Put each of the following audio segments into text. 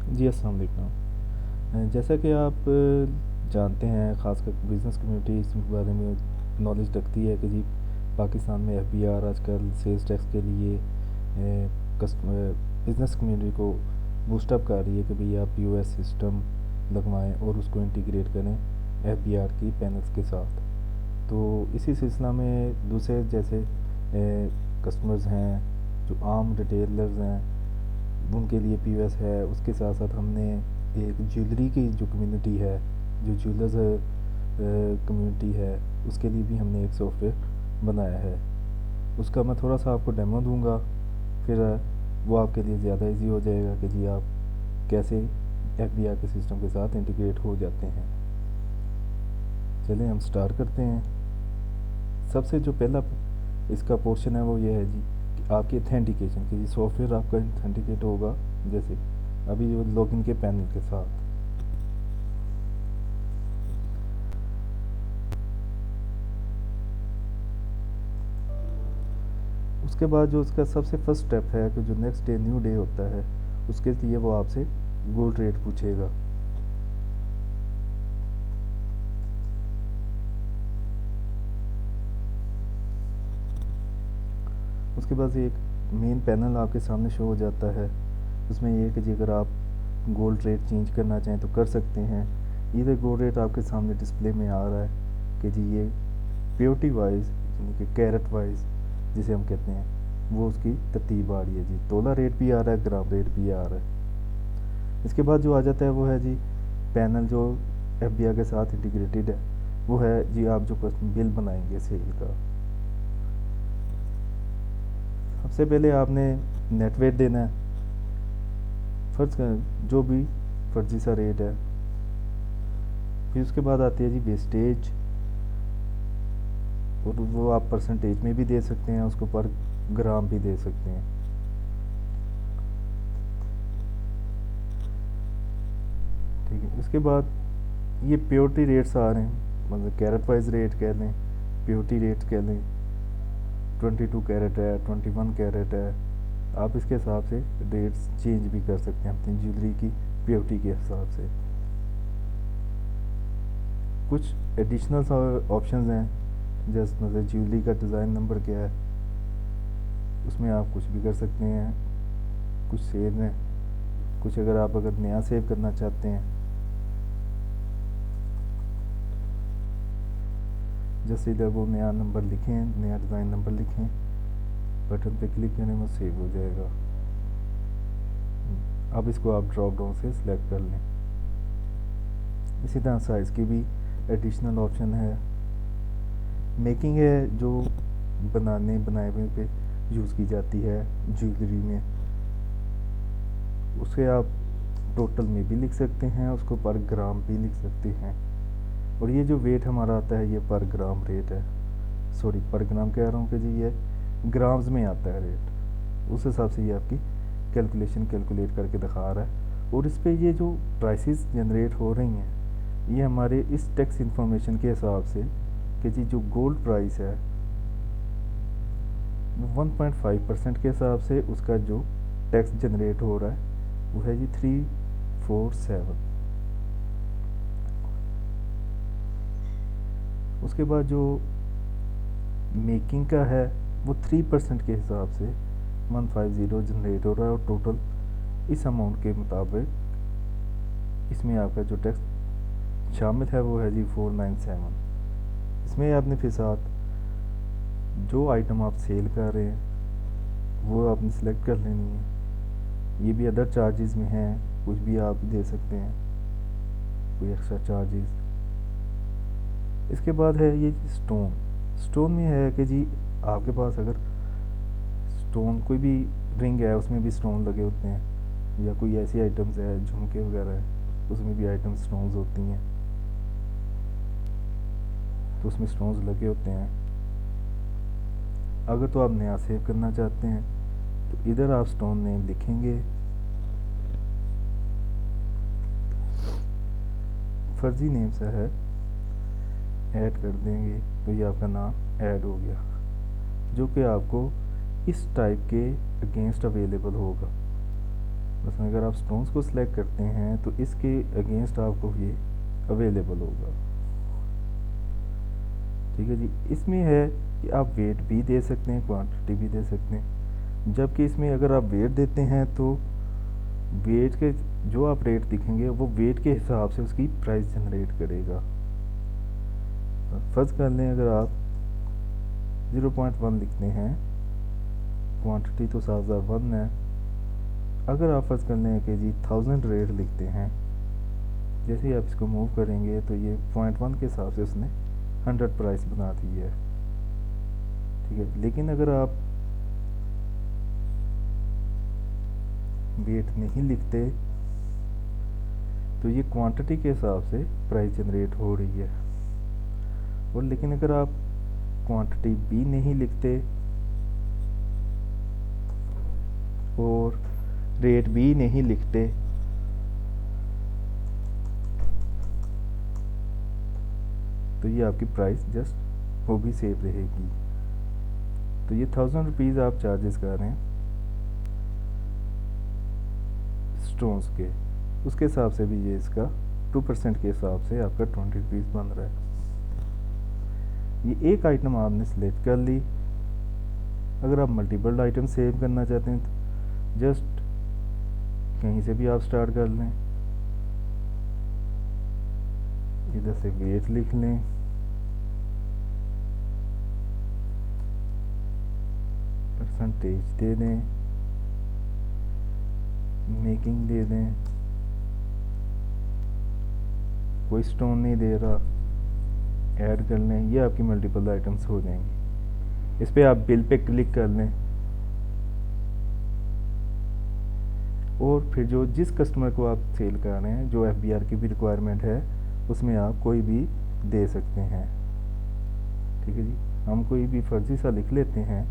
जी, अस्सलाम वालेकुम। जैसा कि आप जानते हैं, ख़ासकर बिज़नेस कम्युनिटी इस बारे में नॉलेज रखती है कि जी पाकिस्तान में एफबीआर आजकल सेल्स टैक्स के लिए बिज़नेस कम्युनिटी को बूस्ट अप कर रही है कि भई आप पीओएस सिस्टम लगवाएं और उसको इंटीग्रेट करें एफबीआर की पैनल्स के साथ। तो इसी सिलसिला में दूसरे जैसे कस्टमर्स हैं, जो आम रिटेलर्स हैं, उनके लिए पीओएस है। उसके साथ साथ हमने एक ज्वेलरी की जो कम्युनिटी है, जो ज्वेलर्स कम्युनिटी है, उसके लिए भी हमने एक सॉफ्टवेयर बनाया है। उसका मैं थोड़ा सा आपको डेमो दूंगा, फिर वो आपके लिए ज़्यादा इजी हो जाएगा कि जी आप कैसे एफबीआर के सिस्टम के साथ इंटीग्रेट हो जाते हैं। चलिए हम स्टार्ट करते हैं। सबसे जो पहला इसका पोर्शन है वो ये है जी कि आपकी अथेंटिकेशन की, जी सॉफ्टवेयर आपका अथेंटिकेट होगा जैसे अभी वो लॉगिन के पैनल के साथ। उसके बाद जो उसका सबसे फर्स्ट स्टेप है कि जो नेक्स्ट डे न्यू डे होता है, उसके लिए वो आपसे गोल्ड रेट पूछेगा। उसके बाद एक मेन पैनल आपके सामने शो हो जाता है। उसमें ये है कि जी अगर आप गोल्ड रेट चेंज करना चाहें तो कर सकते हैं। इधर गोल्ड रेट आपके सामने डिस्प्ले में आ रहा है कि जी ये प्योरिटी वाइज यानी कि कैरेट वाइज जिसे हम कहते हैं, वो उसकी तरतीब आ रही है जी। तोला रेट भी आ रहा है, ग्राम रेट भी आ रहा है। इसके बाद जो आ जाता है वो है जी पैनल जो एफबीआई के साथ इंटीग्रेटेड है। वो है जी आप जो बिल बनाएंगे सेल का। सबसे पहले आपने नेट वेट देना है, फर्ज कर जो भी फर्जी सा रेट है। फिर उसके बाद आती है जी वेस्टेज, और वो आप परसेंटेज में भी दे सकते हैं, उसको पर ग्राम भी दे सकते हैं। ठीक है, उसके बाद ये प्योरिटी रेट्स आ रहे हैं, मतलब कैरेट वाइज रेट कह लें, प्योरिटी रेट कह लें। 22 कैरेट है, 21 कैरेट है। आप इसके हिसाब से रेट्स चेंज भी कर सकते हैं अपनी ज्वेलरी की प्योरिटी के हिसाब से। कुछ एडिशनल ऑप्शंस हैं, जैसे मतलब ज्वेलरी का डिज़ाइन नंबर क्या है, उसमें आप कुछ भी कर सकते हैं। कुछ सेव हैं, कुछ अगर नया सेव करना चाहते हैं, जैसे इधर वो नया नंबर लिखें, नया डिज़ाइन नंबर लिखें, बटन पे क्लिक करने में सेव हो जाएगा। अब इसको आप ड्रॉप डाउन से सिलेक्ट कर लें। इसी तरह साइज़ की भी एडिशनल ऑप्शन है। मेकिंग है जो बनाए हुए पे यूज़ की जाती है ज्वेलरी में, उसे आप टोटल में भी लिख सकते हैं, उसको पर ग्राम भी लिख सकते हैं। और ये जो वेट हमारा आता है ये पर ग्राम रेट है, सॉरी पर ग्राम कह रहा हूँ कि जी ये ग्राम्स में आता है रेट। उस हिसाब से ये आपकी कैलकुलेशन कैलकुलेट करके दिखा रहा है। और इस पर ये जो प्राइसेस जनरेट हो रही हैं, ये हमारे इस टैक्स इंफॉर्मेशन के हिसाब से कि जी जो गोल्ड प्राइस है 1.5% के हिसाब से उसका जो टैक्स जनरेट हो रहा है वो है जी 347। उसके बाद जो मेकिंग का है वो 3% के हिसाब से 150 जनरेट हो रहा है, और टोटल इस अमाउंट के मुताबिक इसमें आपका जो टैक्स शामिल है वो है जी 497। इसमें आपने फिर साथ जो आइटम आप सेल कर रहे हैं वो आपने सेलेक्ट कर लेनी है। ये भी अदर चार्जेस में हैं, कुछ भी आप दे सकते हैं, कोई एक्स्ट्रा चार्जेस। इसके बाद है ये स्टोन। स्टोन में है कि जी आपके पास अगर स्टोन कोई भी रिंग है उसमें भी स्टोन लगे होते हैं, या कोई ऐसी आइटम्स है झुमके वगैरह है उसमें भी आइटम स्टोन्स होती हैं, तो उसमें स्टोन्स लगे होते हैं। अगर तो आप नया सेव करना चाहते हैं तो इधर आप स्टोन नेम लिखेंगे, फर्जी नेम से है ऐड कर देंगे तो ये आपका नाम ऐड हो गया, जो कि आपको इस टाइप के अगेंस्ट अवेलेबल होगा। बस अगर आप स्टोन्स को सिलेक्ट करते हैं तो इसके अगेंस्ट आपको ये अवेलेबल होगा। ठीक है जी। इसमें है कि आप वेट भी दे सकते हैं, क्वांटिटी भी दे सकते हैं। जबकि इसमें अगर आप वेट देते हैं तो वेट के जो आप रेट दिखेंगे वो वेट के हिसाब से उसकी प्राइस जनरेट करेगा। फर्ज कर लें अगर आप 0.1 लिखते हैं, क्वांटिटी तो 7001 है। अगर आप फर्ज कर लें कि जी 1000 रेट लिखते हैं, जैसे ही आप इसको मूव करेंगे तो ये 0.1 के हिसाब से उसने 100 प्राइस बना दी है। ठीक है। लेकिन अगर आप वेट नहीं लिखते तो ये क्वांटिटी के हिसाब से प्राइस जनरेट हो रही है। और लेकिन अगर आप क्वांटिटी भी नहीं लिखते और रेट भी नहीं लिखते तो ये आपकी प्राइस जस्ट वो भी सेव रहेगी। तो ये 1000 रुपीज़ आप चार्जेस कर रहे हैं स्टोन्स के, उसके हिसाब से भी ये इसका 2% के हिसाब से आपका 20 रुपीज़ बन रहा है। ये एक आइटम आपने सिलेक्ट कर ली। अगर आप मल्टीपल आइटम सेव करना चाहते हैं तो जस्ट कहीं से भी आप स्टार्ट कर लें, इधर से वेट लिख लें, परसेंटेज दे दें, मेकिंग दे दें, कोई स्टोन नहीं दे रहा, ऐड कर लें। ये आपकी मल्टीपल आइटम्स हो जाएंगी। इस पर आप बिल पे क्लिक कर लें और फिर जो जिस कस्टमर को आप सेल कर रहे हैं, जो FBR की भी रिक्वायरमेंट है, उसमें आप कोई भी दे सकते हैं। ठीक है जी। हम कोई भी फर्जी सा लिख लेते हैं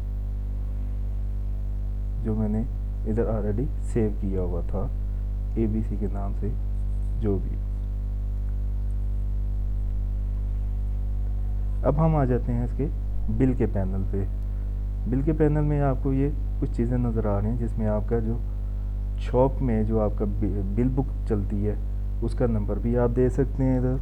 जो मैंने इधर ऑलरेडी सेव किया हुआ था ABC के नाम से, जो भी। अब हम आ जाते हैं इसके बिल के पैनल पे। बिल के पैनल में आपको ये कुछ चीज़ें नज़र आ रही हैं, जिसमें आपका जो शॉप में जो आपका बिल बुक चलती है उसका नंबर भी आप दे सकते हैं इधर।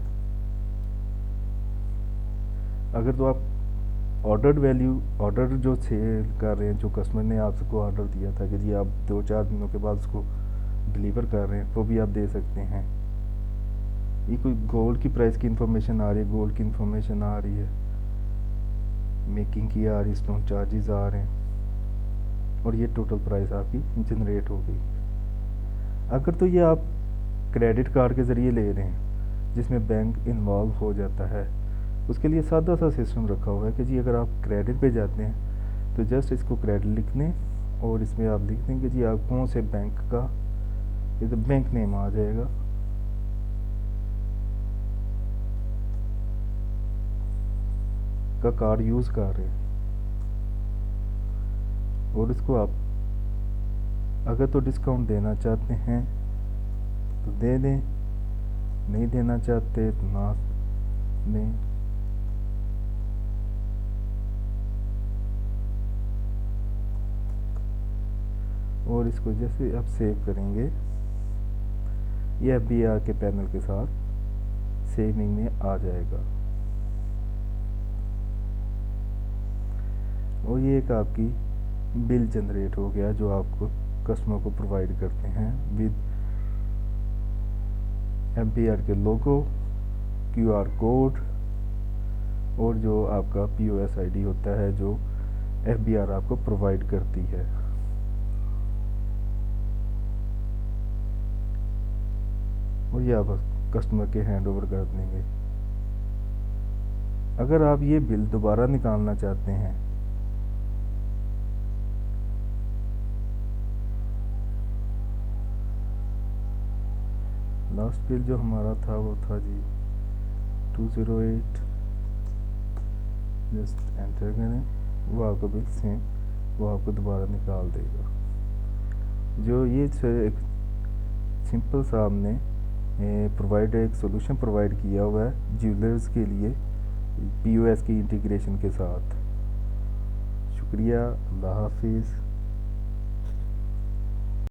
अगर तो आप ऑर्डर्ड वैल्यू, ऑर्डर जो सेल कर रहे हैं, जो कस्टमर ने आपको ऑर्डर दिया था कि जी आप 2-4 दिनों के बाद उसको डिलीवर कर रहे हैं, वो भी आप दे सकते हैं। ये कोई गोल्ड की प्राइस की इंफॉर्मेशन आ रही है, गोल्ड की इंफॉर्मेशन आ रही है, मेकिंग की आ रही है, स्टोन चार्जेस आ रहे हैं, और ये टोटल प्राइस आपकी जनरेट हो गई। अगर तो ये आप क्रेडिट कार्ड के ज़रिए ले रहे हैं जिसमें बैंक इन्वॉल्व हो जाता है, उसके लिए सादा सा सिस्टम रखा हुआ है कि जी अगर आप क्रेडिट पे जाते हैं तो जस्ट इसको क्रेडिट लिख दें और इसमें आप लिख दें कि जी आप कौन से बैंक का, ये तो बैंक नेम आ जाएगा, का कार्ड यूज़ कर रहे हैं। और इसको आप अगर तो डिस्काउंट देना चाहते हैं तो दे दें, नहीं देना चाहते तो ना दें। और इसको जैसे आप सेव करेंगे ये FBR के पैनल के साथ सेविंग में आ जाएगा। और ये एक आपकी बिल जनरेट हो गया जो आपको कस्टमर को प्रोवाइड करते हैं विद FBR के लोगो, QR कोड और जो आपका POS ID होता है जो FBR आपको प्रोवाइड करती है। और ये आप कस्टमर के हैंड ओवर कर देंगे। अगर आप ये बिल दोबारा निकालना चाहते हैं लास्ट बिल जो हमारा था वो था जी 208, जस्ट एंटर करें, वो आपका बिल सेम वो आपको दोबारा निकाल देगा। जो ये एक सिंपल सा आपने प्रोवाइड एक सॉल्यूशन प्रोवाइड किया हुआ है ज्वेलर्स के लिए POS की इंटीग्रेशन के साथ। शुक्रिया, अल्लाह हाफिज़।